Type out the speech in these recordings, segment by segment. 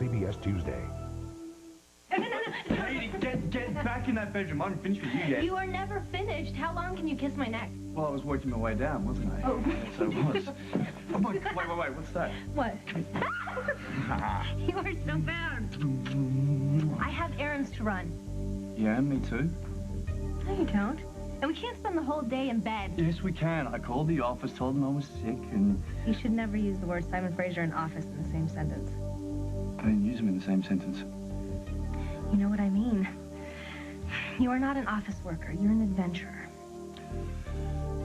CBS Tuesday. Katie, get back in that bedroom. I'm finished with you yet. You are never finished. How long can you kiss my neck? Well, I was working my way down, wasn't I? Oh. Yes, I was. Oh my God, wait, what's that? What? You are so bad. I have errands to run. Yeah, me too. No, you don't. And we can't spend the whole day in bed. Yes, we can. I called the office, told them I was sick, and... You should never use the words Simon Fraser and office in the same sentence. I didn't use them in the same sentence. You know what I mean. You are not an office worker. You're an adventurer.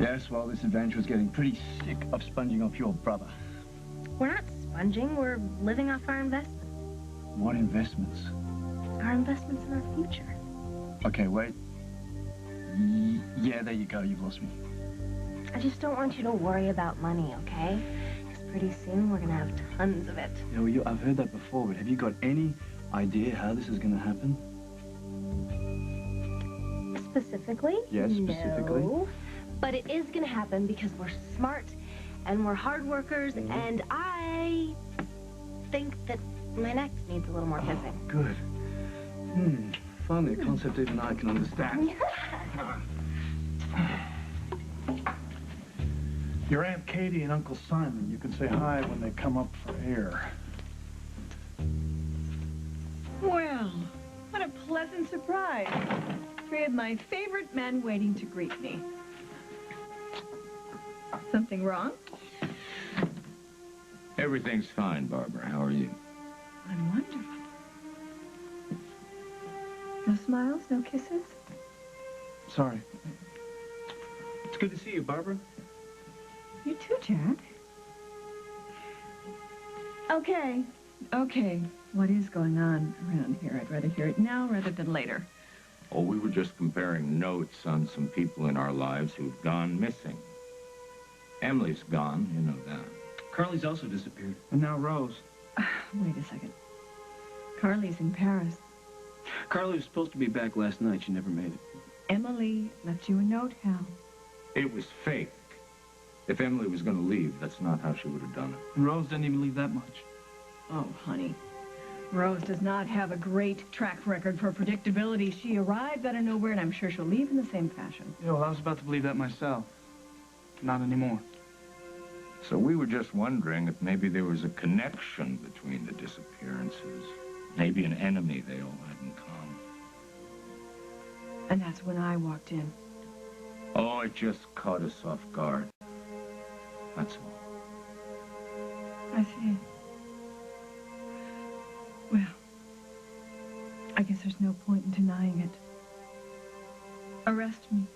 Yes, well, this adventure is getting pretty sick of sponging off your brother. We're not sponging. We're living off our investments. What investments? Our investments in our future. Okay, wait. Yeah, there you go. You've lost me. I just don't want you to worry about money, okay? Because pretty soon we're going to have tons of it. Yeah, well, I've heard that before, but have you got any idea how this is going to happen? Specifically? Yes, specifically. No. But it is going to happen because we're smart and we're hard workers, and I think that my neck needs a little more kissing. Oh, good. Finally, a concept even I can understand. Your Aunt Katie and Uncle Simon, you can say hi when they come up for air. Well, what a pleasant surprise. 3 of my favorite men waiting to greet me. Something wrong? Everything's fine, Barbara. How are you? I'm wonderful. No smiles, no kisses? Sorry. It's good to see you, Barbara. You too, Jack. Okay. What is going on around here? I'd rather hear it now rather than later. Oh, we were just comparing notes on some people in our lives who've gone missing. Emily's gone, you know that. Carly's also disappeared. And now Rose. Wait a second. Carly's in Paris. Carly was supposed to be back last night. She never made it. Emily left you a note, Hal. It was fake. If Emily was going to leave, that's not how she would have done it. And Rose didn't even leave that much. Oh, honey. Rose does not have a great track record for predictability. She arrived out of nowhere, and I'm sure she'll leave in the same fashion. Yeah, well, I was about to believe that myself. Not anymore. So we were just wondering if maybe there was a connection between the disappearances. Maybe an enemy they all had in common. And that's when I walked in. Oh, it just caught us off guard. That's all. I see. Well, I guess there's no point in denying it. Arrest me.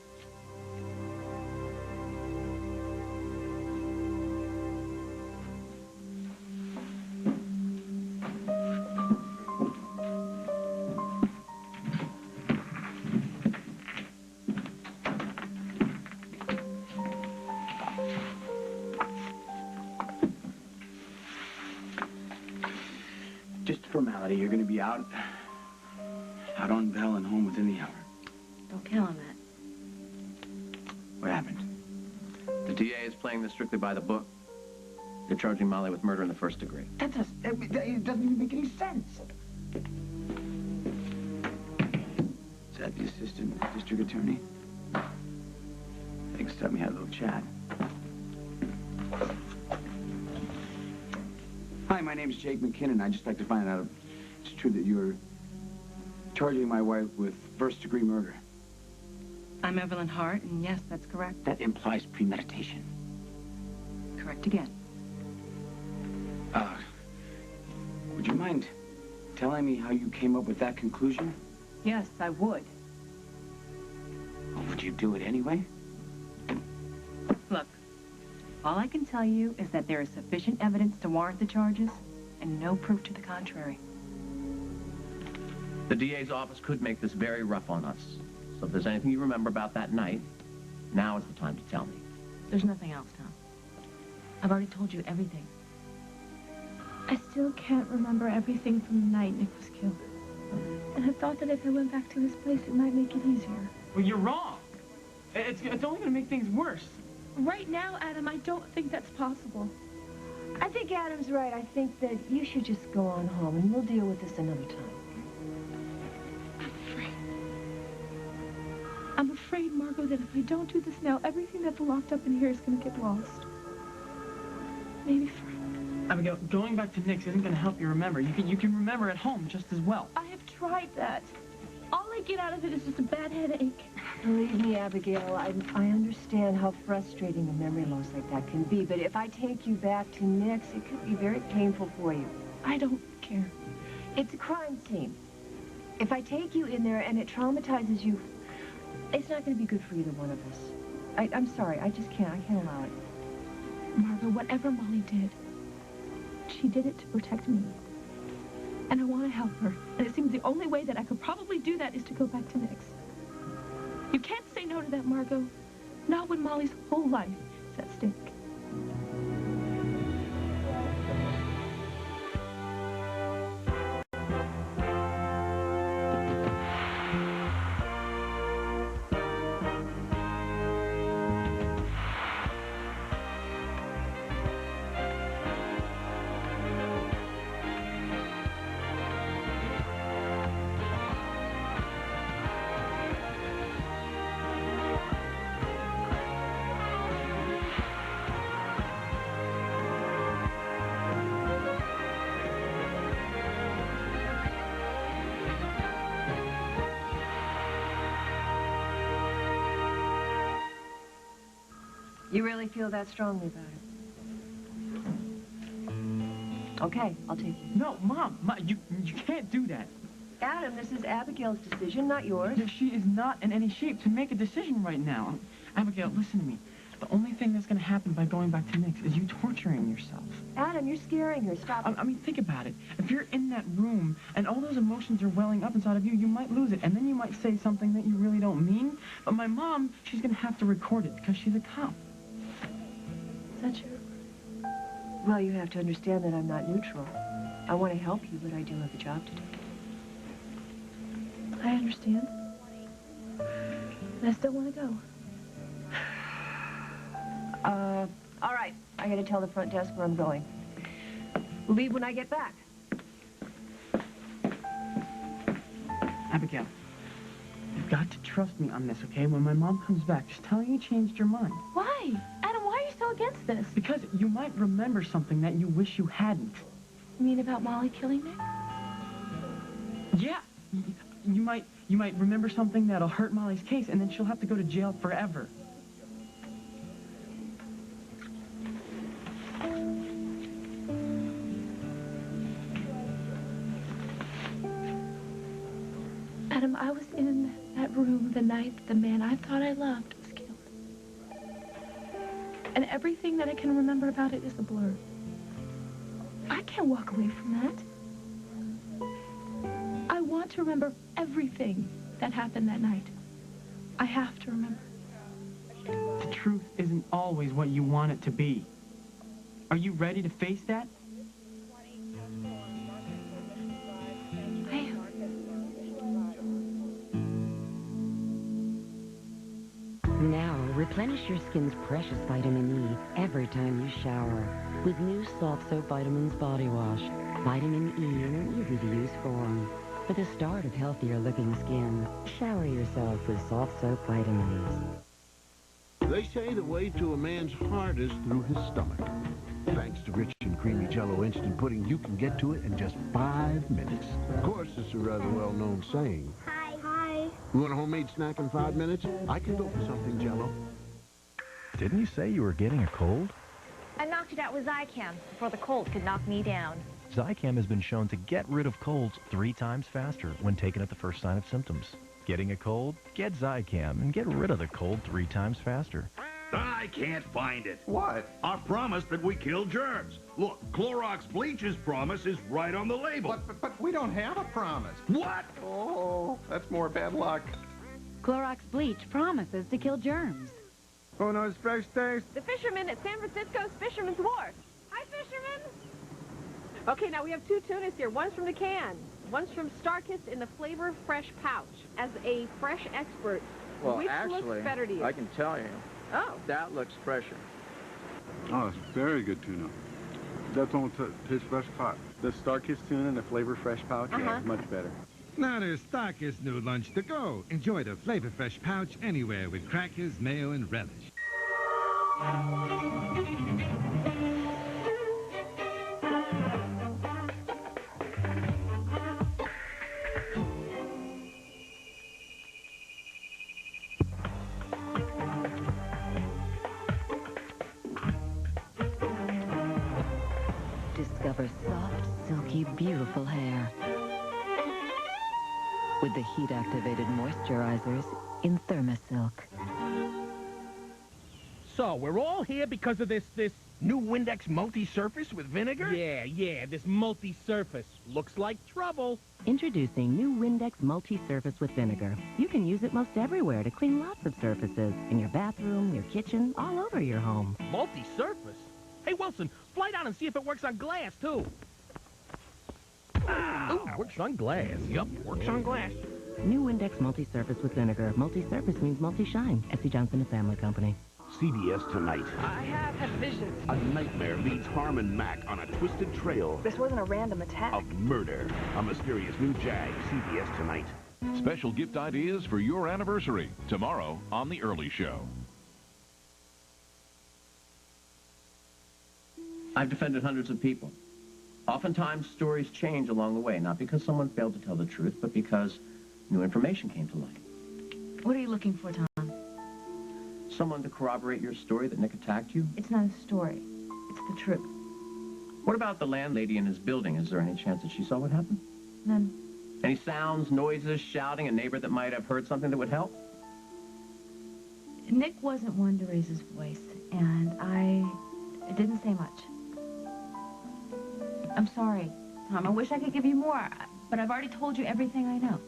Just a formality. You're going to be out on bail and home within the hour. Don't count on that. What happened? The DA is playing this strictly by the book. They're charging Molly with murder in the 1st degree. It doesn't even make any sense. Is that the assistant district attorney? Thanks. Let me have a little chat. Hi, my name's Jake McKinnon. I'd just like to find out if it's true that you're charging my wife with first-degree murder. I'm Evelyn Hart, and yes, that's correct. That implies premeditation. Correct again. Would you mind telling me how you came up with that conclusion? Yes, I would. Or would you do it anyway? Look, all I can tell you is that there is sufficient evidence to warrant the charges and no proof to the contrary. The DA's office could make this very rough on us. So if there's anything you remember about that night, now is the time to tell me. There's nothing else, Tom. I've already told you everything. I still can't remember everything from the night Nick was killed. And I thought that if I went back to his place, it might make it easier. Well, you're wrong. It's only going to make things worse. Right now, Adam, I don't think that's possible. I think Adam's right. I think that you should just go on home, and we'll deal with this another time. I'm afraid, Margot, that if I don't do this now, everything that's locked up in here is going to get lost. Maybe forever. Abigail, going back to Nick's isn't going to help you remember. You can remember at home just as well. I have tried that. All I get out of it is just a bad headache. Believe me, Abigail, I understand how frustrating a memory loss like that can be, but if I take you back to Nick's, it could be very painful for you. I don't care. It's a crime scene. If I take you in there and it traumatizes you, it's not going to be good for either one of us. I'm sorry, I just can't. I can't allow it. Margot, whatever Molly did, she did it to protect me. And I want to help her. And it seems the only way that I could probably do that is to go back to Nick's. You can't say no to that, Margot. Not when Molly's whole life is at stake. You really feel that strongly about it? Okay, I'll take you. No, Mom, you can't do that. Adam, this is Abigail's decision, not yours. She is not in any shape to make a decision right now. Abigail, listen to me. The only thing that's going to happen by going back to Nick's is you torturing yourself. Adam, you're scaring her. Stop. I mean, think about it. If you're in that room and all those emotions are welling up inside of you, you might lose it. And then you might say something that you really don't mean. But my mom, she's going to have to record it because she's a cop. Is that true? Well, you have to understand that I'm not neutral. I want to help you, but I do have a job to do. I understand. And I still want to go. All right. I got to tell the front desk where I'm going. We'll leave when I get back. Abigail, you've got to trust me on this, okay? When my mom comes back, just tell her you changed your mind. Why? Adam, why are you so against this? Because you might remember something that you wish you hadn't. You mean about Molly killing me? Yeah. You might remember something that'll hurt Molly's case, and then she'll have to go to jail forever. Adam, I was in that room the night the man I thought I loved was killed. And everything that I can remember about it is a blur. I can't walk away from that. I want to remember everything that happened that night. I have to remember. The truth isn't always what you want it to be. Are you ready to face that? I am. Now, replenish your skin's precious vitamin E every time you shower with new Soft Soap Vitamins Body Wash. Vitamin E in an easy-to-use form. For the start of healthier-looking skin, shower yourself with Soft Soap Vitamins. They say the way to a man's heart is through his stomach. Thanks to rich and creamy Jell-O instant pudding, you can get to it in just 5 minutes. Of course, it's a rather well-known saying. Hi. Hi. You want a homemade snack in 5 minutes? I can go for something Jell-O. Didn't you say you were getting a cold? I knocked it out with Zycam before the cold could knock me down. Zycam has been shown to get rid of colds 3 times faster when taken at the first sign of symptoms. Getting a cold? Get Zycam and get rid of the cold 3 times faster. I can't find it. What? Our promise that we kill germs. Look, Clorox Bleach's promise is right on the label. But we don't have a promise. What? Oh, that's more bad luck. Clorox Bleach promises to kill germs. Uno's Fresh Taste. The fishermen at San Francisco's Fisherman's Wharf. Hi, fishermen. Okay, now we have 2 tunas here. One's from the can. One's from Starkist in the Flavor Fresh pouch. As a fresh expert, which looks better to you? I can tell you. Oh. That looks fresher. Oh, it's very good tuna. That's one with his fresh pot. The Star-Kissed tuna and the Flavor Fresh pouch, yeah, it's much better. Now there's Star-Kissed new lunch to go. Enjoy the Flavor Fresh pouch anywhere with crackers, mayo, and relish. Discover soft, silky, beautiful hair with the heat-activated moisturizers in Thermasilk. So, we're all here because of this new Windex multi-surface with vinegar? Yeah, this multi-surface. Looks like trouble. Introducing new Windex multi-surface with vinegar. You can use it most everywhere to clean lots of surfaces. In your bathroom, your kitchen, all over your home. Multi-surface? Hey, Wilson, fly down and see if it works on glass, too. Ooh, works on glass. Yup, works on glass. New Windex multi-surface with vinegar. Multi-surface means multi-shine. S.C. Johnson & Family Company. CBS Tonight. I have had visions. A nightmare leads Harmon Mack on a twisted trail This wasn't a random attack. of murder. A mysterious new Jag. CBS Tonight. Special gift ideas for your anniversary. Tomorrow on The Early Show. I've defended hundreds of people. Oftentimes, stories change along the way, not because someone failed to tell the truth, but because new information came to light. What are you looking for, Tom? Someone to corroborate your story that Nick attacked you? It's not a story. It's the truth. What about the landlady in his building? Is there any chance that she saw what happened? None. Any sounds, noises, shouting, a neighbor that might have heard something that would help? Nick wasn't one to raise his voice, and I didn't say much. I'm sorry, Tom. I wish I could give you more, but I've already told you everything I know.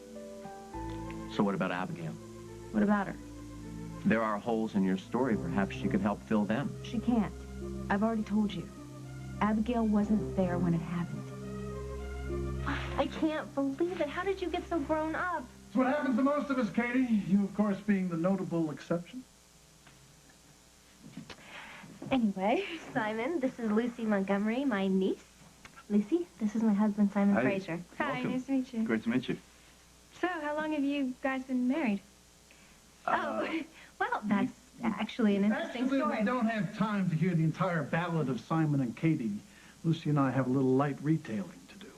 So what about Abigail? What about her? There are holes in your story. Perhaps she could help fill them. She can't. I've already told you. Abigail wasn't there when it happened. I can't believe it. How did you get so grown up? It's what happens to most of us, Katie. You, of course, being the notable exception. Anyway, Simon, this is Lucy Montgomery, my niece. Lucy, this is my husband, Simon Hi. Fraser. Hi, Welcome. nice to meet you. Great to meet you. So, how long have you guys been married? Oh, well, that's actually an interesting Actually, story. we don't have time to hear the entire ballad of Simon and Katie. Lucy and I have a little light retailing to do.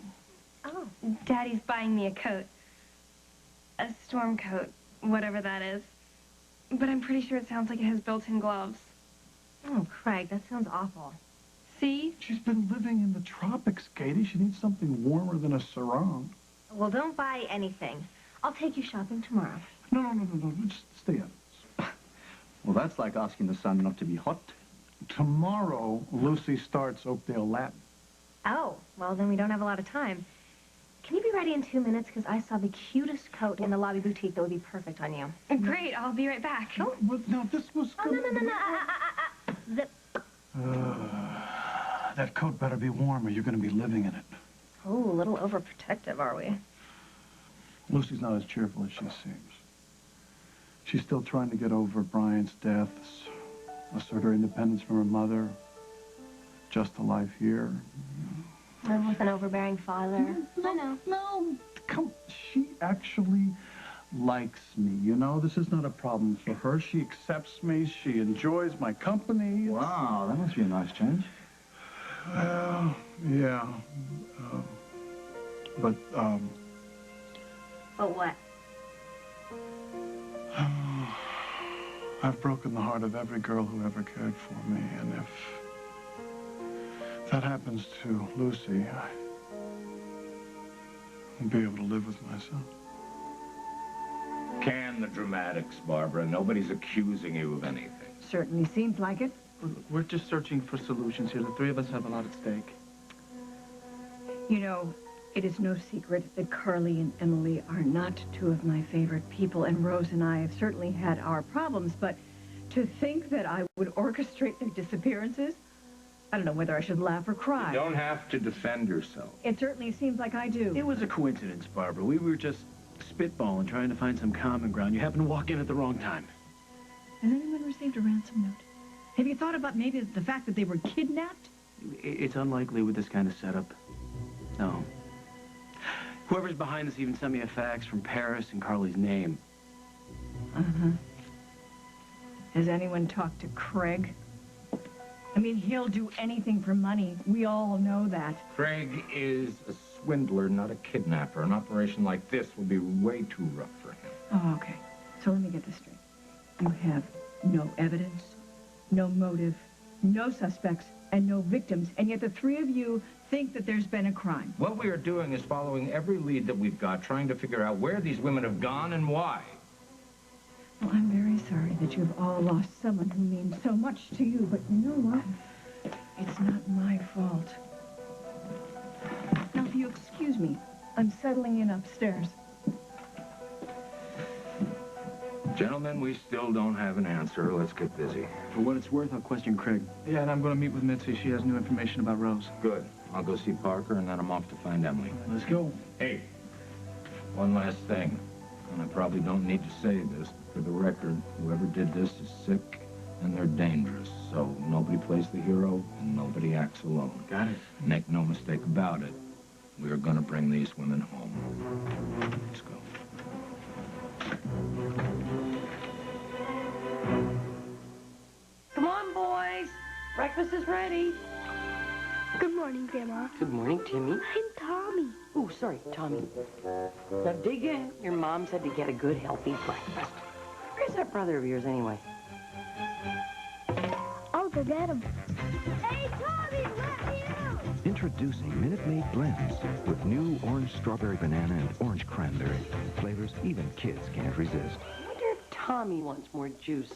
Oh, Daddy's buying me a coat. A storm coat, whatever that is. But I'm pretty sure it sounds like it has built-in gloves. oh, Craig, that sounds awful. See? She's been living in the tropics, Katie. She needs something warmer than a sarong. Well, don't buy anything. I'll take you shopping tomorrow. No, just stay up. Well, that's like asking the sun not to be hot. Tomorrow, Lucy starts Oakdale Latin. Oh, well, then we don't have a lot of time. Can you be ready in 2 minutes? Because I saw the cutest coat in the lobby boutique that would be perfect on you. Great, I'll be right back. No, this was Oh, no. Zip. That coat better be warm or you're going to be living in it. Oh, a little overprotective, are we? Lucy's not as cheerful as she seems. She's still trying to get over Brian's deaths, assert her independence from her mother, just a life here. Live with an overbearing father. I know. No, come, she actually likes me, you know? This is not a problem for her. She accepts me. She enjoys my company. Wow, that must be a nice change. Well, yeah. But what? I've broken the heart of every girl who ever cared for me, and if that happens to Lucy, I won't be able to live with myself. Can the dramatics, Barbara. Nobody's accusing you of anything. Certainly seems like it. We're just searching for solutions here. The three of us have a lot at stake. You know, it is no secret that Carly and Emily are not two of my favorite people, and Rose and I have certainly had our problems, but to think that I would orchestrate their disappearances, I don't know whether I should laugh or cry. You don't have to defend yourself. It certainly seems like I do. It was a coincidence, Barbara. We were just spitballing, trying to find some common ground. You happened to walk in at the wrong time. Has anyone received a ransom note? Have you thought about maybe the fact that they were kidnapped? It's unlikely with this kind of setup. No. Whoever's behind this even sent me a fax from Paris in Carly's name. Uh-huh. Has anyone talked to Craig? I mean, he'll do anything for money. We all know that. Craig is a swindler, not a kidnapper. An operation like this would be way too rough for him. Oh, okay. So let me get this straight. You have no evidence, no motive, no suspects, and no victims, and yet the three of you think that there's been a crime. What we are doing is following every lead that we've got, trying to figure out where these women have gone and why. Well, I'm very sorry that you've all lost someone who means so much to you, but you know what? It's not my fault. Now, if you excuse me, I'm settling in upstairs. Gentlemen, we still don't have an answer. Let's get busy. For what it's worth, I'll question Craig. Yeah, and I'm going to meet with Mitzi. She has new information about Rose. Good. I'll go see Parker, and then I'm off to find Emily. Let's go. Hey, one last thing. And I probably don't need to say this. For the record, whoever did this is sick, and they're dangerous. So nobody plays the hero, and nobody acts alone. Got it. Make no mistake about it. We are going to bring these women home. Let's go. Come on, boys. Breakfast is ready. Good morning, Grandma. Good morning, Timmy. I'm Tommy. Oh, sorry, Tommy. Now dig in. Your mom said to get a good, healthy breakfast. Where's that brother of yours, anyway? I'll go get him. Hey, Tommy, let me out! Introducing Minute Maid Blends with new orange strawberry banana and orange cranberry. Flavors even kids can't resist. I wonder if Tommy wants more juice.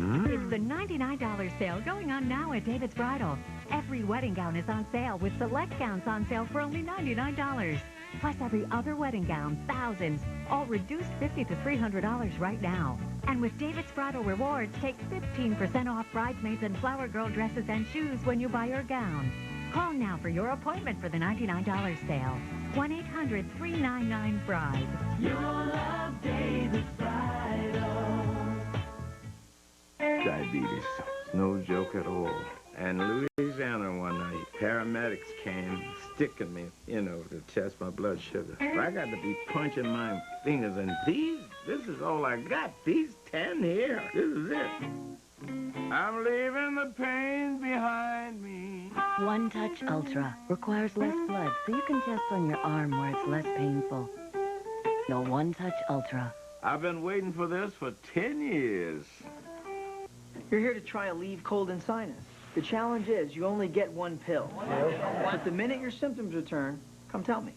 It's the $99 sale going on now at David's Bridal. Every wedding gown is on sale with select gowns on sale for only $99. Plus every other wedding gown, thousands, all reduced $50 to $300 right now. And with David's Bridal Rewards, take 15% off bridesmaids and flower girl dresses and shoes when you buy your gown. Call now for your appointment for the $99 sale. 1-800-399-BRIDE. You'll love David's Bridal. Diabetes. It's no joke at all. And Louisiana one night, paramedics came sticking me, to test my blood sugar. I got to be punching my fingers, and this is all I got. These 10 here, this is it. I'm leaving the pain behind me. One Touch Ultra requires less blood, so you can test on your arm where it's less painful. No One Touch Ultra. I've been waiting for this for 10 years. You're here to try Aleve cold and sinus. The challenge is you only get one pill. But the minute your symptoms return, come tell me.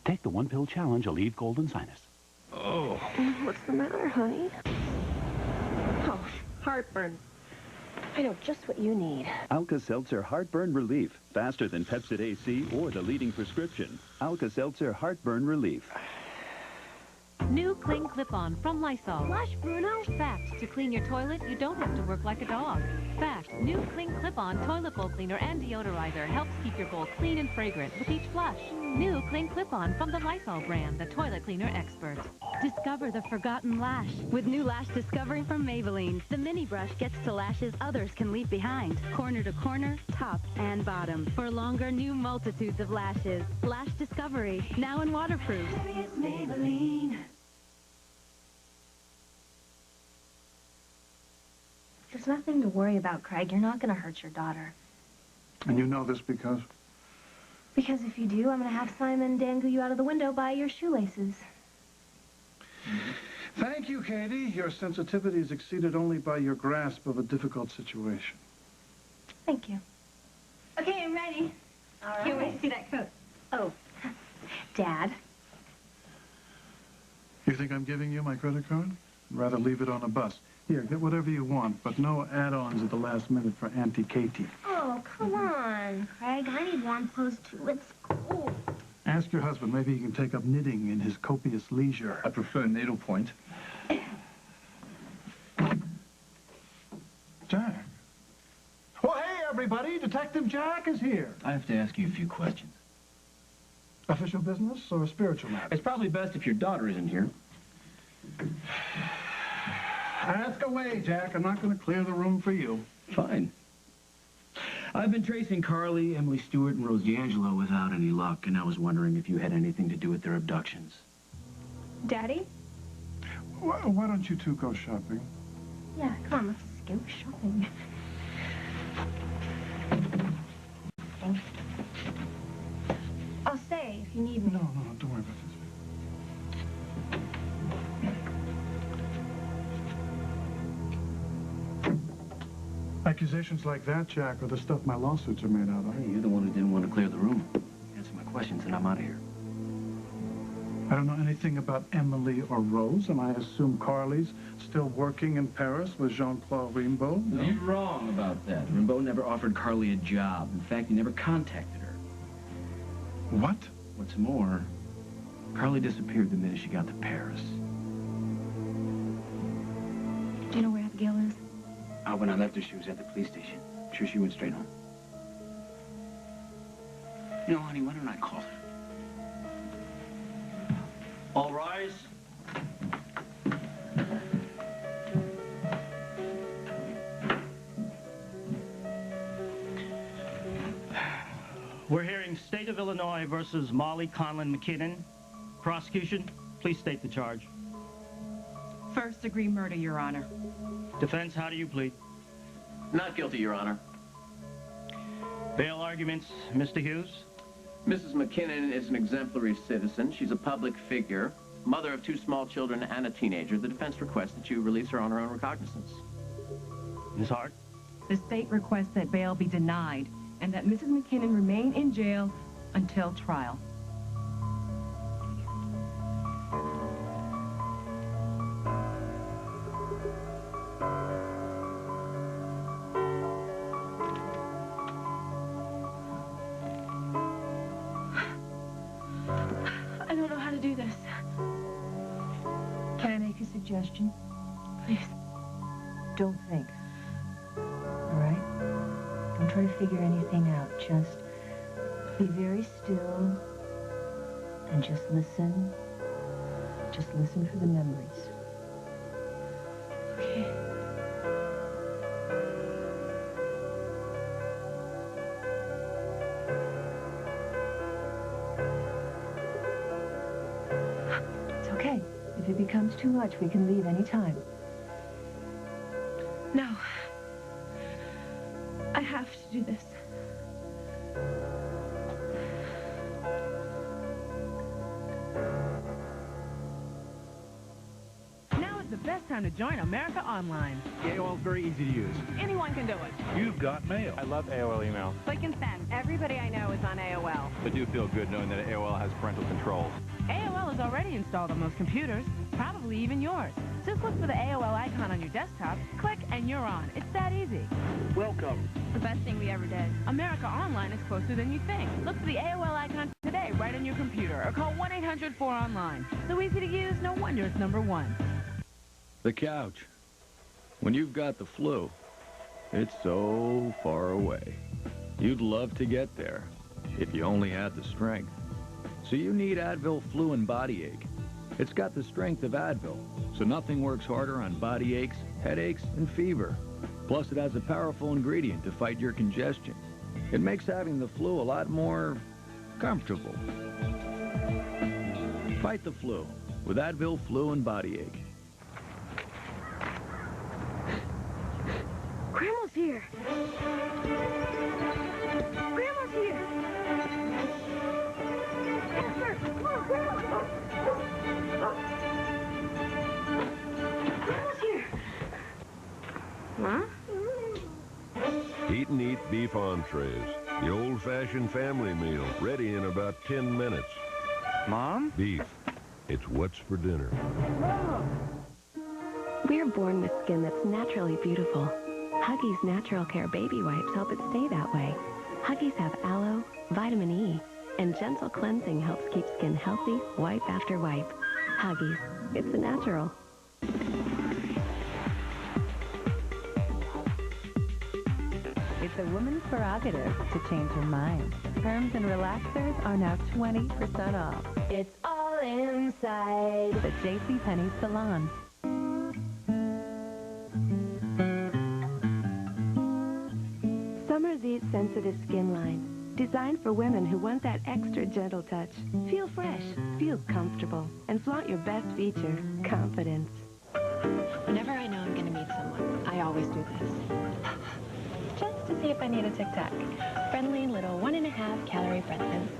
Take the one-pill challenge, Aleve Cold and Sinus. Oh. What's the matter, honey? Oh, heartburn. I know just what you need. Alka-Seltzer Heartburn Relief. Faster than Pepcid AC or the leading prescription. Alka-Seltzer Heartburn Relief. New Cling Clip-On from Lysol. Flush, Bruno. Fact, to clean your toilet, you don't have to work like a dog. Fact, new Cling Clip-On toilet bowl cleaner and deodorizer helps keep your bowl clean and fragrant with each flush. New Cling Clip-On from the Lysol brand, the toilet cleaner expert. Discover the forgotten lash with new lash discovery from Maybelline. The mini brush gets to lashes others can leave behind. Corner to corner, top and bottom. For longer, new multitudes of lashes. Lash discovery, now in waterproof. It's Maybelline. There's nothing to worry about, Craig. You're not going to hurt your daughter. And you know this because? Because if you do, I'm going to have Simon dangle you out of the window by your shoelaces. Thank you, Katie. Your sensitivity is exceeded only by your grasp of a difficult situation. Thank you. Okay, I'm ready. All right. Can't wait to see that coat. Oh, Dad. You think I'm giving you my credit card? I'd rather leave it on a bus. Here, get whatever you want, but no add-ons at the last minute for Auntie Katie. Oh, come on, Craig. I need warm clothes, too. It's cold. Ask your husband. Maybe he can take up knitting in his copious leisure. I prefer needlepoint. Jack. Oh, hey, everybody. Detective Jack is here. I have to ask you a few questions. Official business or spiritual matter? It's probably best if your daughter isn't here. Ask away, Jack. I'm not going to clear the room for you. Fine. I've been tracing Carly, Emily Stewart, and Rose D'Angelo without any luck, and I was wondering if you had anything to do with their abductions. Daddy? Why don't you two go shopping? Yeah, come on, let's go shopping. Thanks. I'll stay if you need me. No, don't worry about this. Accusations like that, Jack, are the stuff my lawsuits are made out of. Hey, you're the one who didn't want to clear the room. Answer my questions, and I'm out of here. I don't know anything about Emily or Rose, and I assume Carly's still working in Paris with Jean-Claude Rimbaud. No? You're wrong about that. Rimbaud never offered Carly a job. In fact, he never contacted her. What? What's more, Carly disappeared the minute she got to Paris. Do you know where Abigail is? When I left her, she was at the police station. I'm sure she went straight home. You know, honey, why don't I call her? All rise. We're hearing State of Illinois versus Molly Conlon McKinnon. Prosecution, please state the charge. First-degree murder, Your Honor. Defense, how do you plead? Not guilty, Your Honor. Bail arguments, Mr. Hughes? Mrs. McKinnon is an exemplary citizen. She's a public figure, mother of 2 small children and a teenager. The defense requests that you release her on her own recognizance. Ms. Hart? The state requests that bail be denied and that Mrs. McKinnon remain in jail until trial. I don't know how to do this. Can I make a suggestion? Please. Don't think. All right? Don't try to figure anything out. Just be very still and just listen. Just listen for the memories. Okay. It's okay. If it becomes too much, we can leave any time. No. I have to do this. Now is the best time to join America Online. AOL is very easy to use. Anyone can do it. You've got mail. I love AOL email. Click and send. Everybody I know is on AOL. I do feel good knowing that AOL has parental controls. AOL is already installed on most computers, probably even yours. Just look for the AOL icon on your desktop, click, and you're on. It's that easy. Welcome. The best thing we ever did. America Online is closer than you think. Look for the AOL icon today right on your computer or call 1-800-4ONLINE. So easy to use, no wonder it's #1. The couch. When you've got the flu, it's so far away. You'd love to get there if you only had the strength. So you need Advil Flu and Body Ache. It's got the strength of Advil, so nothing works harder on body aches, headaches, and fever. Plus, it has a powerful ingredient to fight your congestion. It makes having the flu a lot more comfortable. Fight the flu with Advil Flu and Body Ache. Grandma's here. Grandma's here. Esther, come on, Grandma. Grandma's here. Huh? Eat and eat beef entrees. The old-fashioned family meal, ready in about 10 minutes. Mom? Beef. It's what's for dinner. We're born with skin that's naturally beautiful. Huggies Natural Care Baby Wipes help it stay that way. Huggies have aloe, vitamin E, and gentle cleansing helps keep skin healthy, wipe after wipe. Huggies. It's the natural. It's a woman's prerogative to change her mind. Perms and relaxers are now 20% off. It's all inside the JCPenney Salon. Atwt Sensitive Skin Line. Designed for women who want that extra gentle touch. Feel fresh, feel comfortable, and flaunt your best feature, confidence. Whenever I know I'm going to meet someone, I always do this. Just to see if I need a Tic Tac. Friendly little 1.5 calorie breath-mints.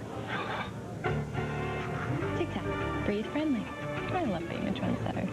Tic Tac, breathe friendly. I love being a trendsetter.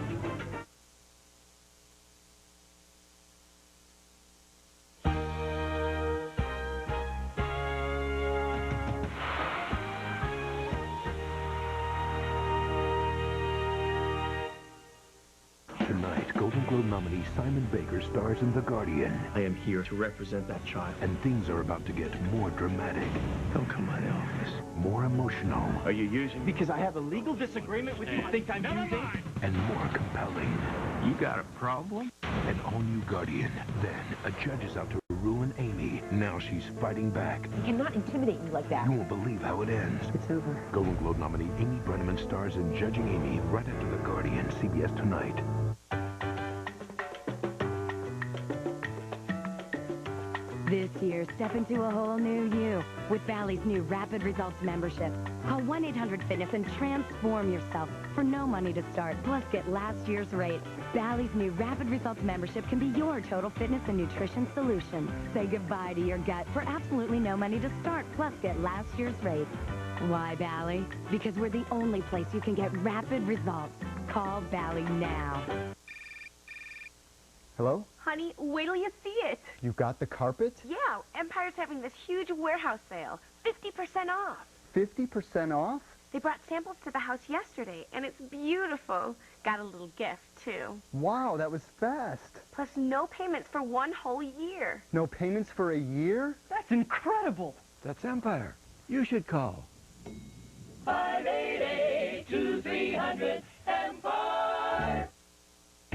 Tonight, Golden Globe nominee Simon Baker stars in The Guardian. I am here to represent that child. And things are about to get more dramatic. Don't come by the office. More emotional. Are you using me? Because I have a legal disagreement with you. Think I'm using? And more compelling. You got a problem? An all-new Guardian. Then, a judge is out to ruin Amy. Now she's fighting back. You cannot intimidate me like that. You won't believe how it ends. It's over. Golden Globe nominee Amy Brenneman stars in Judging Amy right after The Guardian, CBS Tonight. This year, step into a whole new you with Bally's new Rapid Results membership. Call 1-800-FITNESS and transform yourself for no money to start, plus get last year's rate. Bally's new Rapid Results membership can be your total fitness and nutrition solution. Say goodbye to your gut for absolutely no money to start, plus get last year's rate. Why Bally? Because we're the only place you can get rapid results. Call Bally now. Hello? Honey, wait till you see it. You got the carpet? Yeah, Empire's having this huge warehouse sale. 50% off. 50% off? They brought samples to the house yesterday, and it's beautiful. Got a little gift, too. Wow, that was fast. Plus no payments for 1 whole year. No payments for a year? That's incredible. That's Empire. You should call. 588-2300 Empire.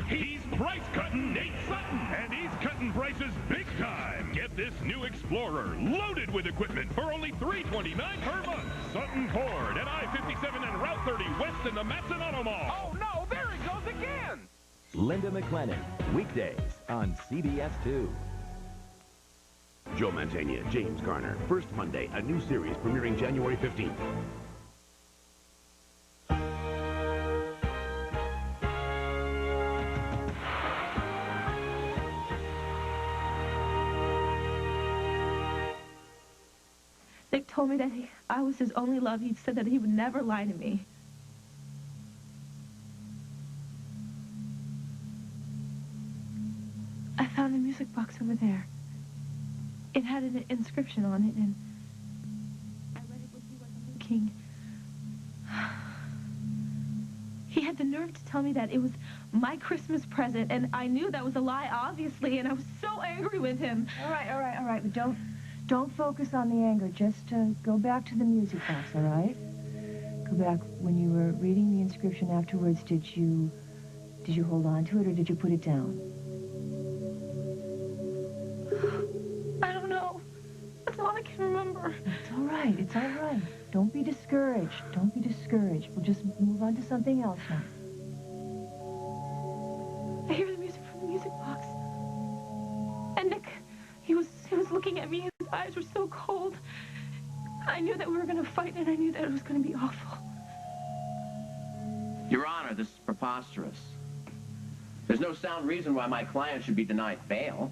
He's price cutting Nate Sutton, and he's cutting prices big time. Get this new Explorer loaded with equipment for only $329 per month. Sutton Ford at I-57 and Route 30 west in the Matson Auto Mall. Oh no, there he goes again. Linda McLennan, weekdays on CBS 2. Joe Mantegna, James Garner. First Monday, a new series premiering January 15th. Nick told me that I was his only love. He said that he would never lie to me. I found a music box over there. It had an inscription on it, and I read it when he wasn't looking. He had the nerve to tell me that it was my Christmas present, and I knew that was a lie, obviously, and I was so angry with him. All right, but don't focus on the anger. Just go back to the music box, all right? Go back. When you were reading the inscription afterwards, did you hold on to it, or did you put it down? I don't know. That's all I can remember. It's all right. It's all right. Don't be discouraged. Don't be discouraged. We'll just move on to something else now. I hear the music from the music box. And Nick, he was looking at me. His eyes were so cold. I knew that we were going to fight, and I knew that it was going to be awful. Your Honor, this is preposterous. There's no sound reason why my client should be denied bail.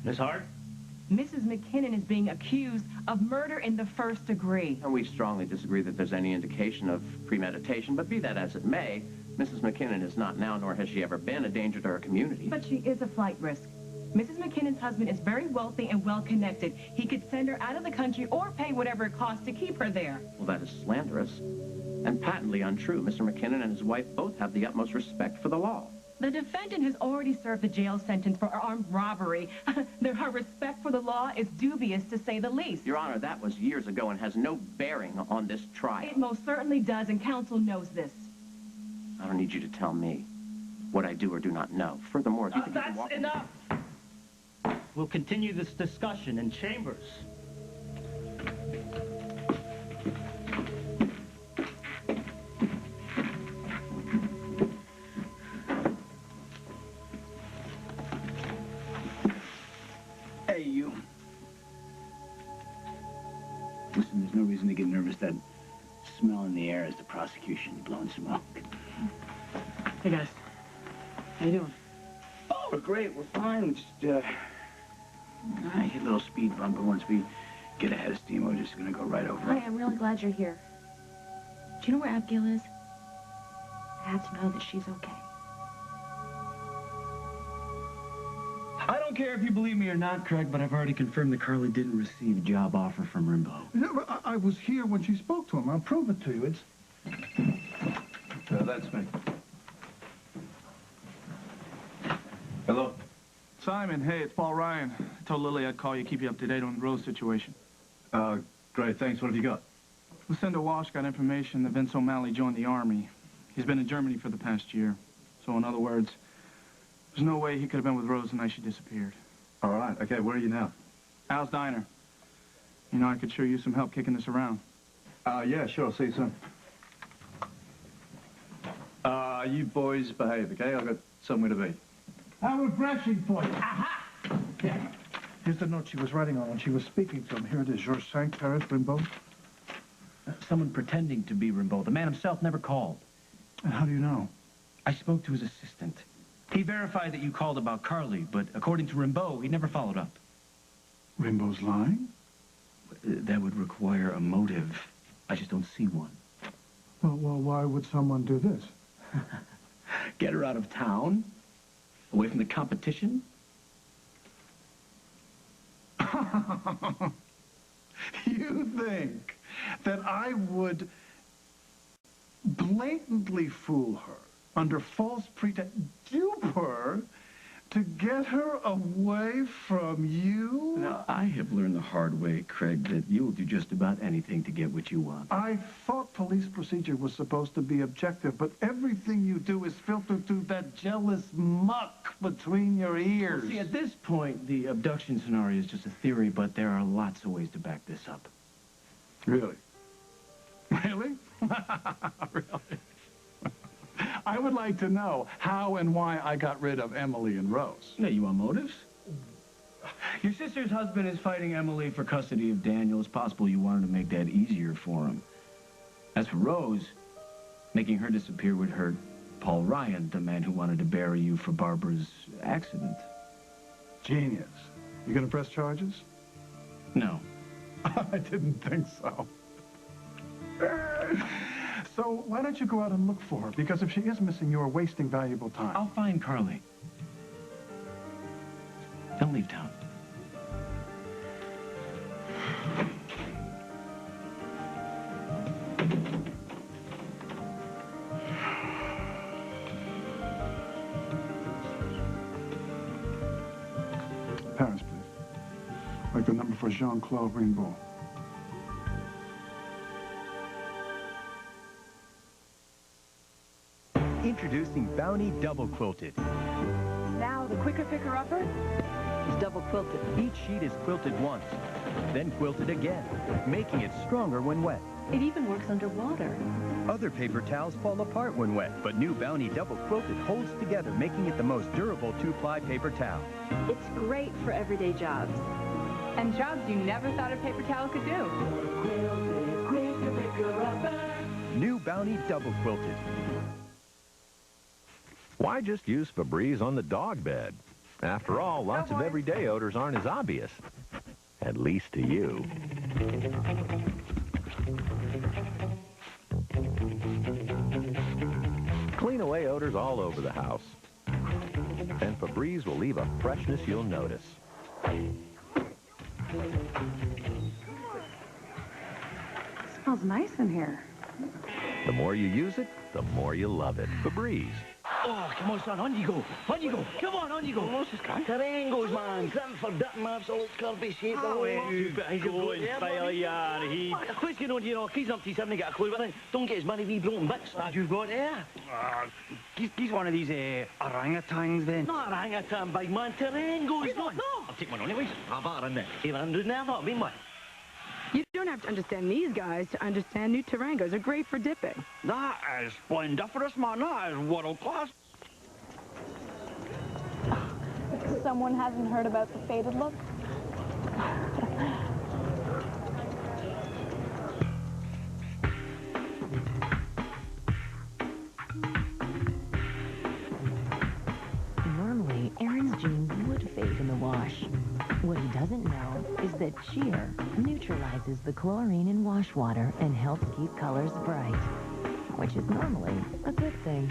Ms. Hart? Mrs. McKinnon is being accused of murder in the first degree. And we strongly disagree that there's any indication of premeditation, but be that as it may, Mrs. McKinnon is not now, nor has she ever been, a danger to our community. But she is a flight risk. Mrs. McKinnon's husband is very wealthy and well-connected. He could send her out of the country or pay whatever it costs to keep her there. Well, that is slanderous and patently untrue. Mr. McKinnon and his wife both have the utmost respect for the law. The defendant has already served the jail sentence for armed robbery. Her respect for the law is dubious, to say the least. Your Honor, that was years ago and has no bearing on this trial. It most certainly does, and counsel knows this. I don't need you to tell me what I do or do not know. Furthermore, if you think you can walk... That's enough! We'll continue this discussion in chambers. Hey, you. Listen, there's no reason to get nervous. That smell in the air is the prosecution blowing smoke. Hey, guys. How you doing? Oh, we're great. We're fine. We just, hit a little speed bump, but once we get ahead of steam, we're just gonna go right over Hi, it. I'm really glad you're here. Do you know where Abigail is? I have to know that she's okay. I don't care if you believe me or not, Craig, but I've already confirmed that Carly didn't receive a job offer from Rimbaud. No, I was here when she spoke to him. I'll prove it to you. It's... That's me. Hello? Simon, hey, it's Paul Ryan. I told Lily I'd call you, keep you up to date on Rose's situation. Great, thanks. What have you got? Lucinda Walsh got information that Vince O'Malley joined the Army. He's been in Germany for the past year. So, in other words, there's no way he could have been with Rose the night she disappeared. All right, okay, where are you now? Al's Diner. You know, I could sure use some help kicking this around. Yeah, sure, I'll see you soon. You boys behave, okay? I've got somewhere to be. How refreshing for you. Aha! Yeah. Here's the note she was writing on when she was speaking to him. Here it is. Georges 5, Paris, Rimbaud. Someone pretending to be Rimbaud. The man himself never called. And how do you know? I spoke to his assistant. He verified that you called about Carly, but according to Rimbaud, he never followed up. Rimbaud's lying? That would require a motive. I just don't see one. Well, why would someone do this? Get her out of town? Away from the competition? You think that I would blatantly fool her under false pretense, dupe her to get her away from you? Now, I have learned the hard way, Craig, that you will do just about anything to get what you want. I thought police procedure was supposed to be objective, but everything you do is filtered through that jealous muck between your ears. Well, see, at this point, the abduction scenario is just a theory, but there are lots of ways to back this up. Really? Really? Really? I would like to know how and why I got rid of Emily and Rose. Yeah, you want motives? Your sister's husband is fighting Emily for custody of Daniel. It's possible you wanted to make that easier for him. As for Rose, making her disappear would hurt Paul Ryan, the man who wanted to bury you for Barbara's accident. Genius. You gonna press charges? No. I didn't think so. So why don't you go out and look for her? Because if she is missing, you are wasting valuable time. I'll find Carly. Don't leave town. Paris, please. Like the number for Jean-Claude Rimbaud. Introducing Bounty Double Quilted. Now the quicker picker-upper is double quilted. Each sheet is quilted once, then quilted again, making it stronger when wet. It even works underwater. Other paper towels fall apart when wet, but new Bounty Double Quilted holds together, making it the most durable two-ply paper towel. It's great for everyday jobs. And jobs you never thought a paper towel could do. New Bounty Double Quilted. Why just use Febreze on the dog bed? After all, lots of everyday odors aren't as obvious. At least to you. Clean away odors all over the house. And Febreze will leave a freshness you'll notice. Smells nice in here. The more you use it, the more you love it. Febreze. Oh, come on, son, on you go. On you go. Come on you go. What's this guy? Triangles, man. Cranford, that map's all curvy shape. Oh, you go and fail, yeah, he... What's going on here? He's up to something, got a clue, but don't get as many wee blown bits that you've got there. He's one of these orangutans, then. Not orangutan, big man. Triangles, no. I'll take one anyways. I've had in there. 800 now, not been much. You don't have to understand these guys to understand new Tarangos are great for dipping. That is splendiferous, man. That is world class. Someone hasn't heard about the faded look? What he doesn't know is that cheer neutralizes the chlorine in wash water and helps keep colors bright, which is normally a good thing.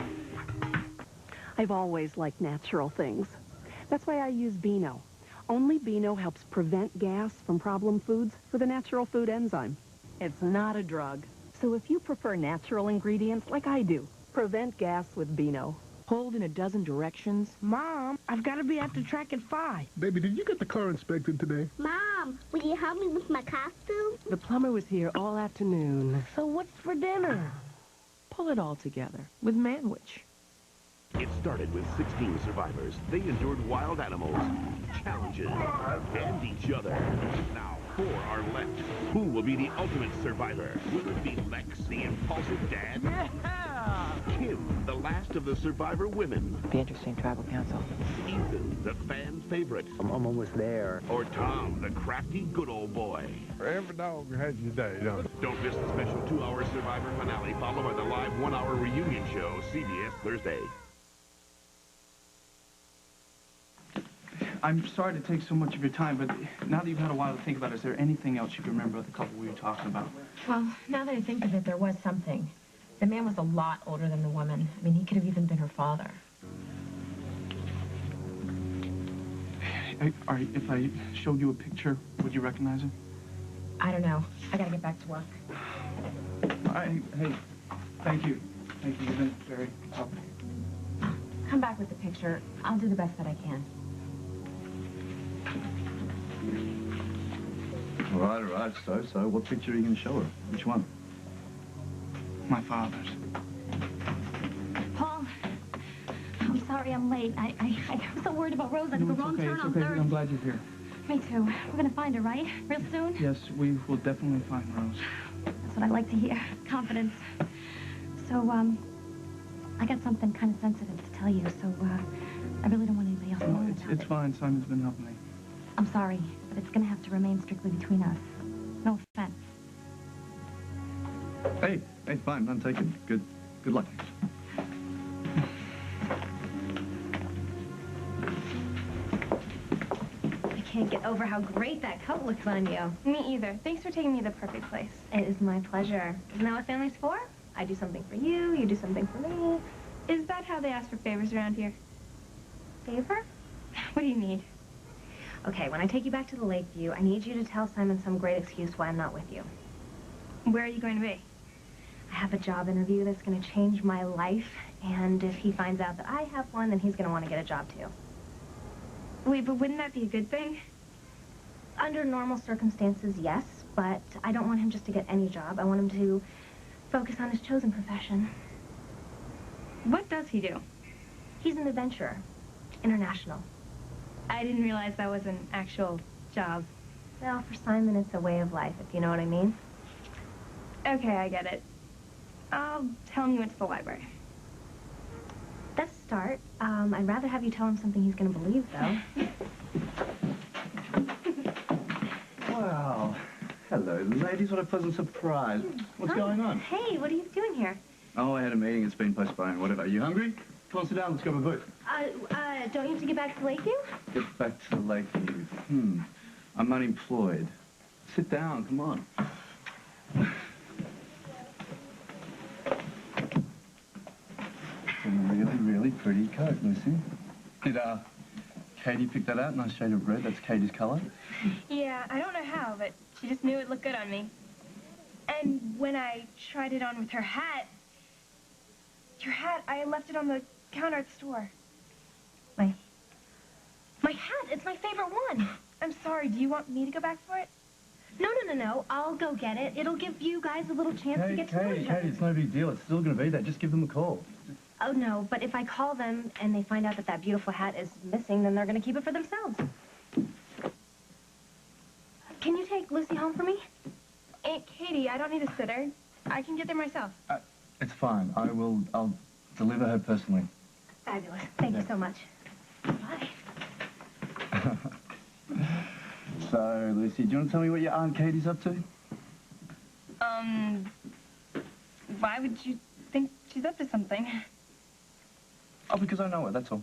I've always liked natural things. That's why I use Beano. Only Beano helps prevent gas from problem foods with a natural food enzyme. It's not a drug. So if you prefer natural ingredients like I do, prevent gas with Beano. Hold in a dozen directions. Mom, I've got to be at the track at 5. Baby, did you get the car inspected today? Mom, will you help me with my costume? The plumber was here all afternoon. So what's for dinner? Pull it all together with Manwich. It started with 16 survivors. They endured wild animals, challenges, and each other. Now 4 are left. Who will be the ultimate survivor? Will it be Lex, the impulsive dad? Yeah! Kim, the last of the survivor women? The interesting tribal council. Ethan, the fan favorite? I'm almost there. Or Tom, the crafty good old boy? Every dog has your day, don't it? Don't miss the special 2-hour survivor finale followed by the live 1-hour reunion show, CBS Thursday. I'm sorry to take so much of your time, but now that you've had a while to think about it, is there anything else you can remember about the couple we were talking about? Well, now that I think of it, there was something. The man was a lot older than the woman. I mean, he could have even been her father. All right, if I showed you a picture, would you recognize it? I don't know. I gotta get back to work. All right, hey, thank you. Thank you, you've been very helpful. Come back with the picture. I'll do the best that I can. All right, so what picture are you going to show her? Which one? My father's. Paul, I'm sorry I'm late. I'm so worried about Rose. I took a wrong turn on 3rd. I'm glad you're here. Me too. We're gonna find her, right? Real soon? Yes, we will definitely find Rose. That's what I like to hear. Confidence. So, I got something kind of sensitive to tell you, so, I really don't want anybody else knowing about It's fine. Simon's been helping me. I'm sorry, but it's gonna have to remain strictly between us. No offense. Hey, fine, none taken. Good luck. I can't get over how great that coat looks on you. Me either. Thanks for taking me to the perfect place. It is my pleasure. Isn't that what family's for? I do something for you, you do something for me. Is that how they ask for favors around here? Favor? What do you need? Okay, when I take you back to the Lakeview, I need you to tell Simon some great excuse why I'm not with you. Where are you going to be? I have a job interview that's going to change my life, and if he finds out that I have one, then he's going to want to get a job too. Wait, but wouldn't that be a good thing? Under normal circumstances, yes, but I don't want him just to get any job. I want him to focus on his chosen profession. What does he do? He's an adventurer. International. I didn't realize that was an actual job. Well, for Simon, it's a way of life, if you know what I mean. Okay, I get it. I'll tell him you went to the library. That's a start. I'd rather have you tell him something he's going to believe, though. Wow. Hello, ladies. What a pleasant surprise. What's going on? Hey, what are you doing here? Oh, I had a meeting. It's been postponed. Whatever. Are you hungry? Come on, sit down. Let's grab a booth. Don't you have to get back to Lakeview? Get back to the Lakeview. I'm unemployed. Sit down. Come on. It's a really, really pretty coat, Lucy. Did, Katie pick that out? Nice shade of red. That's Katie's color. Yeah, I don't know how, but she just knew it looked good on me. And when I tried it on with her hat, your hat, I left it on the counter at the store. My hat, it's my favorite one. I'm sorry, do you want me to go back for it? No. I'll go get it. It'll give you guys a little chance to get to know each other. Katie, it's no big deal. It's still going to be there. Just give them a call. Oh, no, but if I call them and they find out that that beautiful hat is missing, then they're going to keep it for themselves. Can you take Lucy home for me? Aunt Katie, I don't need a sitter. I can get there myself. It's fine. I'll deliver her personally. Fabulous. Thank you so much. Bye. So, Lucy, do you want to tell me what your Aunt Katie's up to? Why would you think she's up to something? Oh, because I know her, that's all.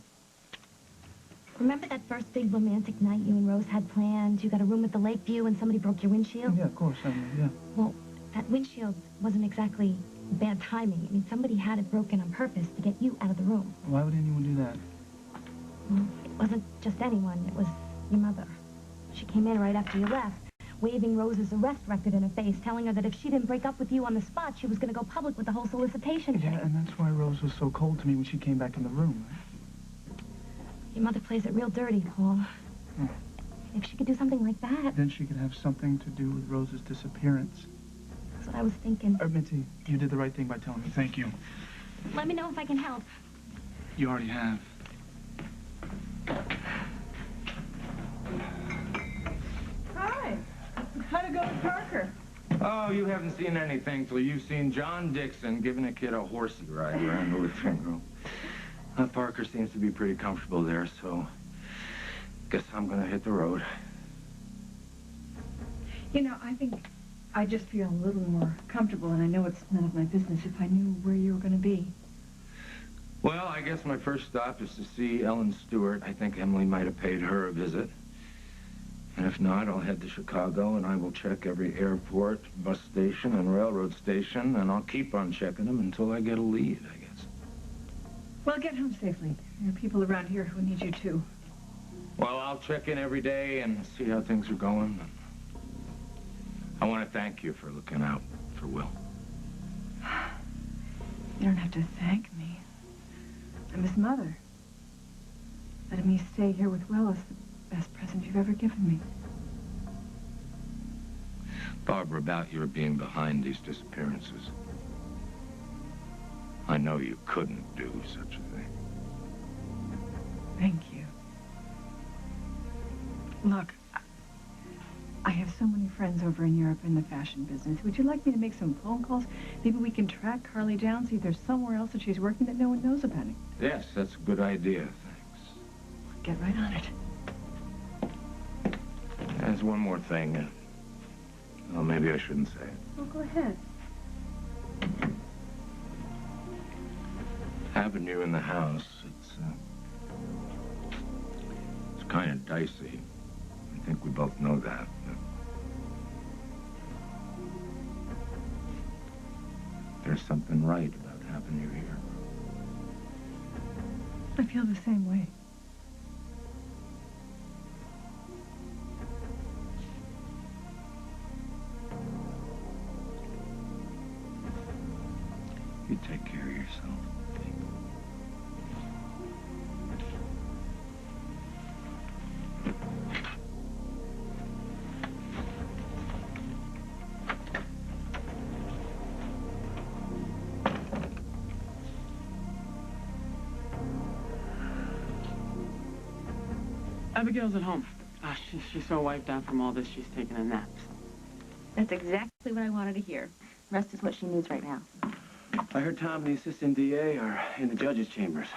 Remember that first big romantic night you and Rose had planned? You got a room at the lake view and somebody broke your windshield? Yeah, of course, yeah. Well, that windshield wasn't exactly bad timing. I mean, somebody had it broken on purpose to get you out of the room. Why would anyone do that? Well, it wasn't just anyone. It was your mother. She came in right after you left, waving Rose's arrest record in her face, telling her that if she didn't break up with you on the spot, she was going to go public with the whole solicitation thing. Yeah, and that's why Rose was so cold to me when she came back in the room. Your mother plays it real dirty, Paul. Hmm. If she could do something like that... Then she could have something to do with Rose's disappearance. That's what I was thinking. Mitzi, you did the right thing by telling me. Thank you. Let me know if I can help. You already have. Hi. How'd it go with Parker? Oh, you haven't seen anything till you've seen John Dixon giving a kid a horsey ride around the living room. Parker seems to be pretty comfortable there, so guess I'm gonna hit the road. You know, I think I just feel a little more comfortable, and I know it's none of my business if I knew where you were going to be. Well, I guess my first stop is to see Ellen Stewart. I think Emily might have paid her a visit. And if not, I'll head to Chicago, and I will check every airport, bus station, and railroad station, and I'll keep on checking them until I get a lead, I guess. Well, get home safely. There are people around here who need you, too. Well, I'll check in every day and see how things are going. I want to thank you for looking out for Will. You don't have to thank me. I'm his mother. Letting me stay here with Will is the best present you've ever given me. Barbara, about your being behind these disappearances. I know you couldn't do such a thing. Thank you. Look, I have so many friends over in Europe in the fashion business. Would you like me to make some phone calls? Maybe we can track Carly down, see if there's somewhere else that she's working that no one knows about it. Yes, that's a good idea, thanks. Get right on it. There's one more thing. Well, maybe I shouldn't say it. Oh, go ahead. Having you in the house, it's kind of dicey. I think we both know that. There's something right about having you here. I feel the same way. You take care of yourself. Abigail's at home. She's so wiped out from all this, she's taking a nap. That's exactly what I wanted to hear. Rest is what she needs right now. I heard Tom and the assistant DA are in the judge's chambers.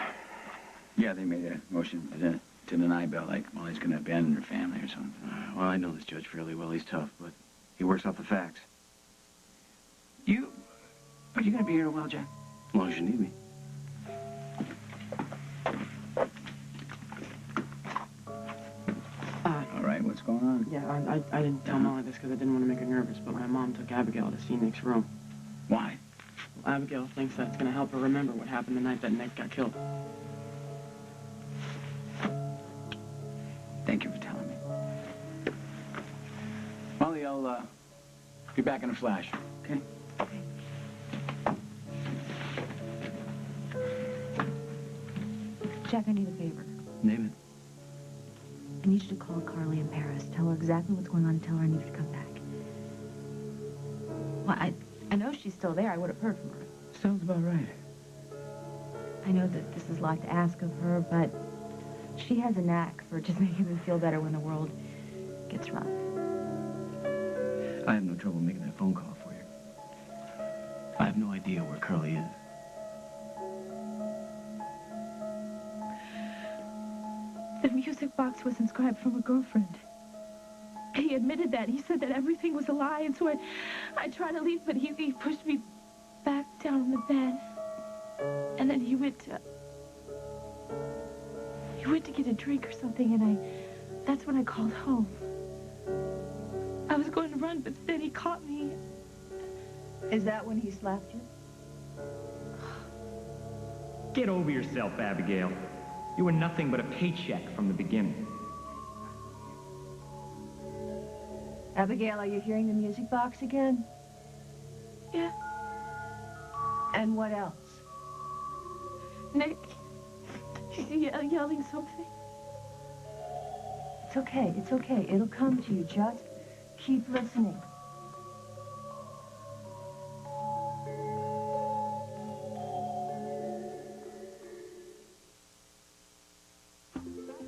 Yeah, they made a motion to deny bail, like Molly's going to abandon her family or something. Well, I know this judge fairly well. He's tough, but he works off the facts. Are you going to be here a while, Jack? As long as you need me. All right, what's going on? Yeah, I didn't tell Molly this because I didn't want to make her nervous, but my mom took Abigail to see Nick's room. Why? Well, Abigail thinks that's going to help her remember what happened the night that Nick got killed. Thank you for telling me. Molly, I'll be back in a flash, okay? Jack, I need a favor. Name it. I need you to call Carly in Paris. Tell her exactly what's going on and tell her I need her to come back. Well, I know she's still there. I would have heard from her. Sounds about right. I know that this is a lot to ask of her, but she has a knack for just making me feel better when the world gets rough. I have no trouble making that phone call for you. I have no idea where Carly is. The music box was inscribed from a girlfriend. He admitted that. He said that everything was a lie, and so I tried to leave, but he pushed me back down in the bed. And then he went He went to get a drink or something, and that's when I called home. I was going to run, but then he caught me. Is that when he slapped you? Get over yourself, Abigail. You were nothing but a paycheck from the beginning. Abigail, are you hearing the music box again? Yeah. And what else? Nick, he's yelling something. It's okay, it's okay. It'll come to you. Just keep listening.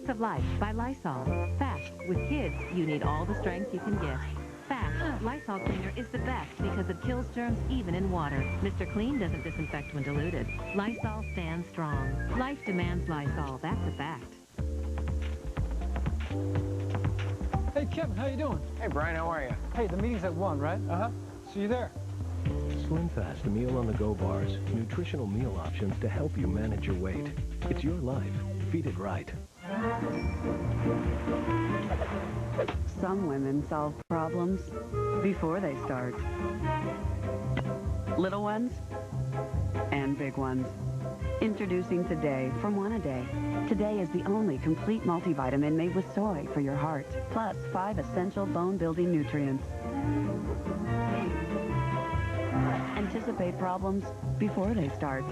Of Life by Lysol. Fast. With kids, you need all the strength you can get. Fast. Lysol Cleaner is the best because it kills germs even in water. Mr. Clean doesn't disinfect when diluted. Lysol stands strong. Life demands Lysol. That's a fact. Hey, Kevin, how you doing? Hey, Brian, how are you? Hey, the meeting's at 1, right? Uh-huh. See you there. Slim Fast Meal on the Go bars. Nutritional meal options to help you manage your weight. It's your life. Feed it right. Some women solve problems before they start. Little ones and big ones. Introducing Today from One A Day. Today is the only complete multivitamin made with soy for your heart, plus 5 essential bone-building nutrients. Anticipate problems before they start.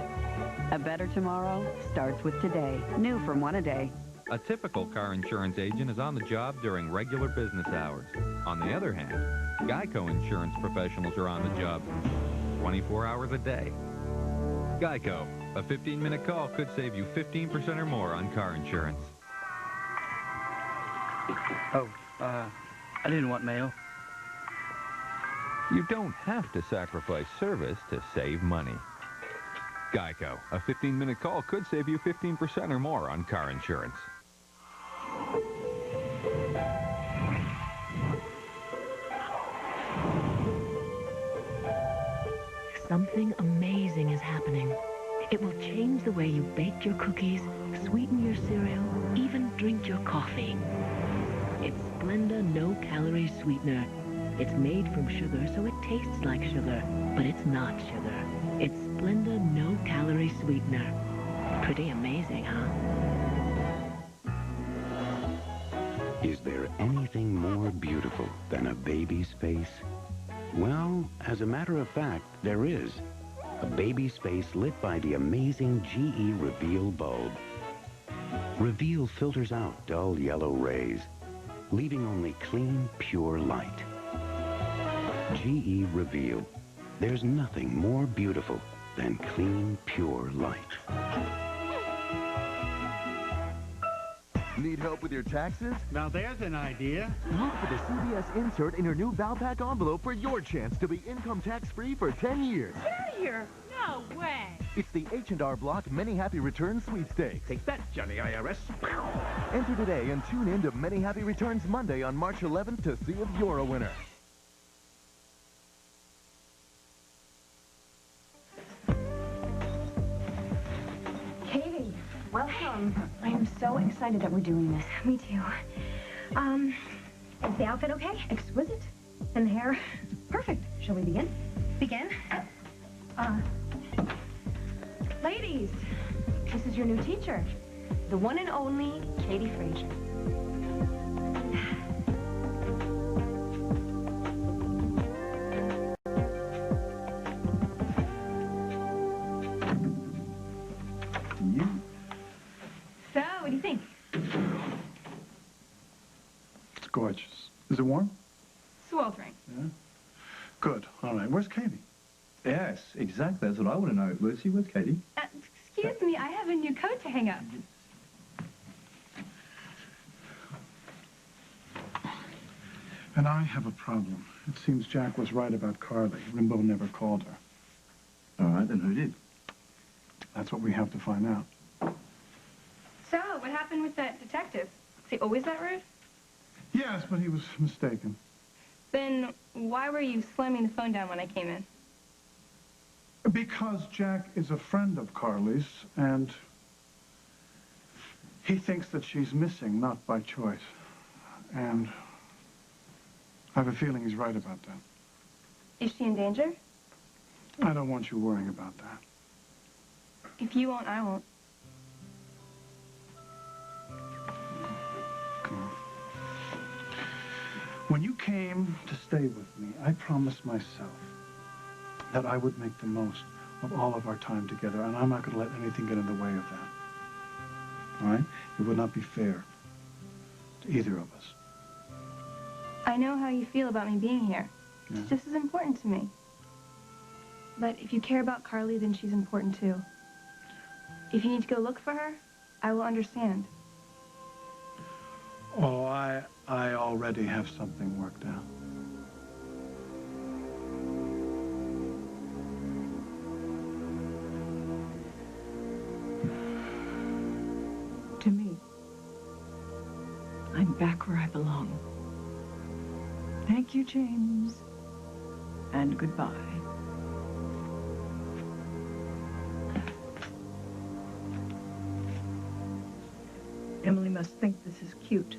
A better tomorrow starts with Today. New from One A Day. A typical car insurance agent is on the job during regular business hours. On the other hand, Geico insurance professionals are on the job 24 hours a day. Geico, a 15-minute call could save you 15% or more on car insurance. Oh, I didn't want mail. You don't have to sacrifice service to save money. Geico, a 15-minute call could save you 15% or more on car insurance. Something amazing is happening. It will change the way you bake your cookies, sweeten your cereal, even drink your coffee. It's Splenda no-calorie sweetener. It's made from sugar, so it tastes like sugar, but it's not sugar. It's Splenda no-calorie sweetener. Pretty amazing, huh? Is there anything more beautiful than a baby's face? Well, as a matter of fact, there is. A baby's face lit by the amazing GE Reveal bulb. Reveal filters out dull yellow rays, leaving only clean, pure light. GE Reveal. There's nothing more beautiful than clean, pure light. Need help with your taxes? Now there's an idea. Look for the CBS insert in your new Valpak envelope for your chance to be income tax-free for 10 years. Get out of here. No way. It's the H&R Block Many Happy Returns sweepstakes. Take that, Johnny IRS. Enter today and tune in to Many Happy Returns Monday on March 11th to see if you're a winner. Katie, welcome. I am so excited that we're doing this. Me too. Is the outfit okay? Exquisite. And the hair? Perfect. Shall we begin? Begin? Ladies, this is your new teacher, the one and only Katie Frazier. So, what do you think? It's gorgeous. Is it warm? Sweltering. Yeah. Good. All right. Where's Katie? Yes, exactly. That's what I want to know. Lucy, where's Katie? Excuse me, I have a new coat to hang up. And I have a problem. It seems Jack was right about Carly. Rimbaud never called her. All right, then who did? That's what we have to find out. So, what happened with that detective? Is he always that rude? Yes, but he was mistaken. Then why were you slamming the phone down when I came in? Because Jack is a friend of Carly's, and He thinks that she's missing, not by choice. And I have a feeling he's right about that. Is she in danger? I don't want you worrying about that. If you won't, I won't. Come on. When you came to stay with me, I promised myself that I would make the most of all of our time together, and I'm not going to let anything get in the way of that. All right? It would not be fair to either of us. I know how you feel about me being here. Yeah. It's just as important to me. But if you care about Carly, then she's important too. If you need to go look for her, I will understand. Oh, I already have something worked out. To me, I'm back where I belong. Thank you, James. And goodbye. Emily must think this is cute.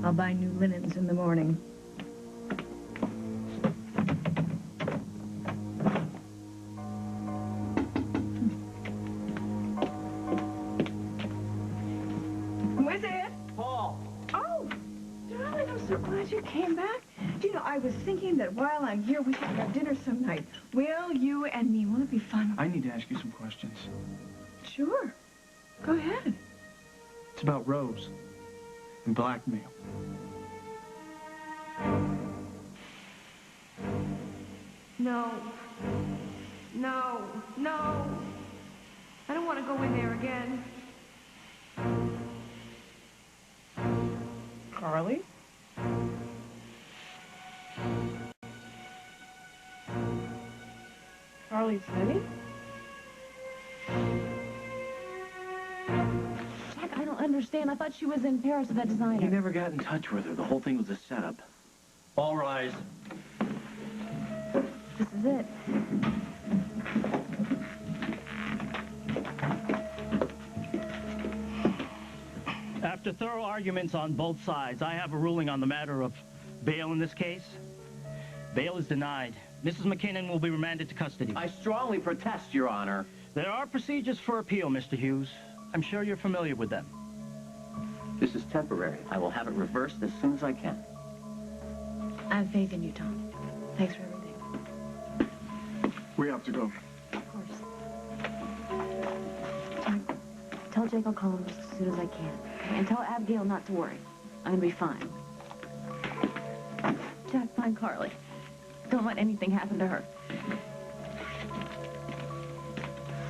I'll buy new linens in the morning. Where's it? Paul! Oh, darling, I'm so glad you came back. Do you know, I was thinking that while I'm here, we should have dinner some night. Will, you and me. Won't it be fun? I need to ask you some questions. Sure. Go ahead. It's about Rose and blackmail. No. No. No. I don't want to go in there again. Carly? Carly's Lenny? Jack, I don't understand. I thought she was in Paris with that designer. He never got in touch with her. The whole thing was a setup. All rise. This is it. After thorough arguments on both sides, I have a ruling on the matter of bail in this case. Bail is denied. Mrs. McKinnon will be remanded to custody. I strongly protest, Your Honor. There are procedures for appeal, Mr. Hughes. I'm sure you're familiar with them. This is temporary. I will have it reversed as soon as I can. I have faith in you, Tom. Thanks for everything. We have to go. Of course. Jack, tell Jake I'll call him just as soon as I can. Okay? And tell Abigail not to worry. I'm gonna be fine. Jack, find Carly. Don't let anything happen to her.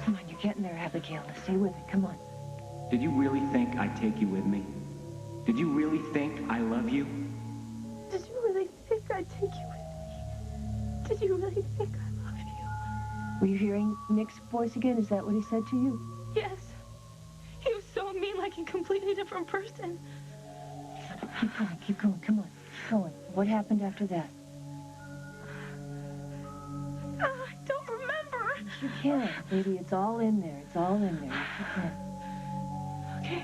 Come on, you're getting there, Abigail. Now stay with it. Come on. Did you really think I'd take you with me? Did you really think I love you? Did you really think I'd take you with me? Did you really think I love you? Were you hearing Nick's voice again? Is that what he said to you? Yes. He was so mean, like a completely different person. Keep going, come on. Keep going. What happened after that? I don't remember. You can, baby. It's all in there. It's all in there. Yes, you can. Okay.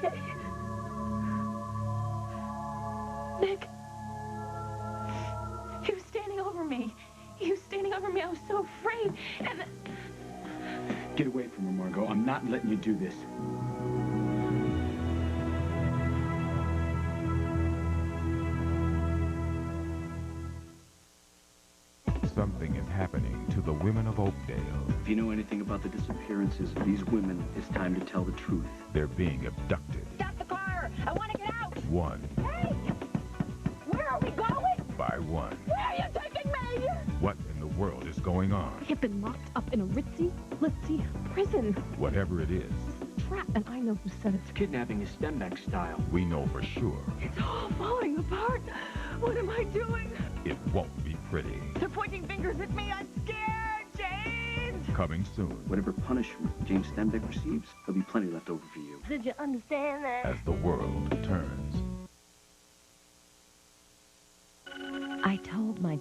Okay. Nick. He was standing over me. He was standing over me. I was so afraid. And Get away from her, Margot. I'm not letting you do this. Something is happening to the women of Oakdale. If you know anything about the disappearances of these women, it's time to tell the truth. They're being abducted. Stop the car! I want to get out! One Hey! Where are we going? by one. Where are you taking me? What in the world is going on? We have been locked up in a ritzy prison. Whatever it is, Trap, and I know who said it. Kidnapping is Stenbeck style. we know for sure It's all falling apart. What am I doing? it won't be pretty. They're pointing fingers at me. I'm scared, James! Coming soon Whatever punishment James Stenbeck receives, there'll be plenty left over for you. Did you understand that? as the world turns. I told my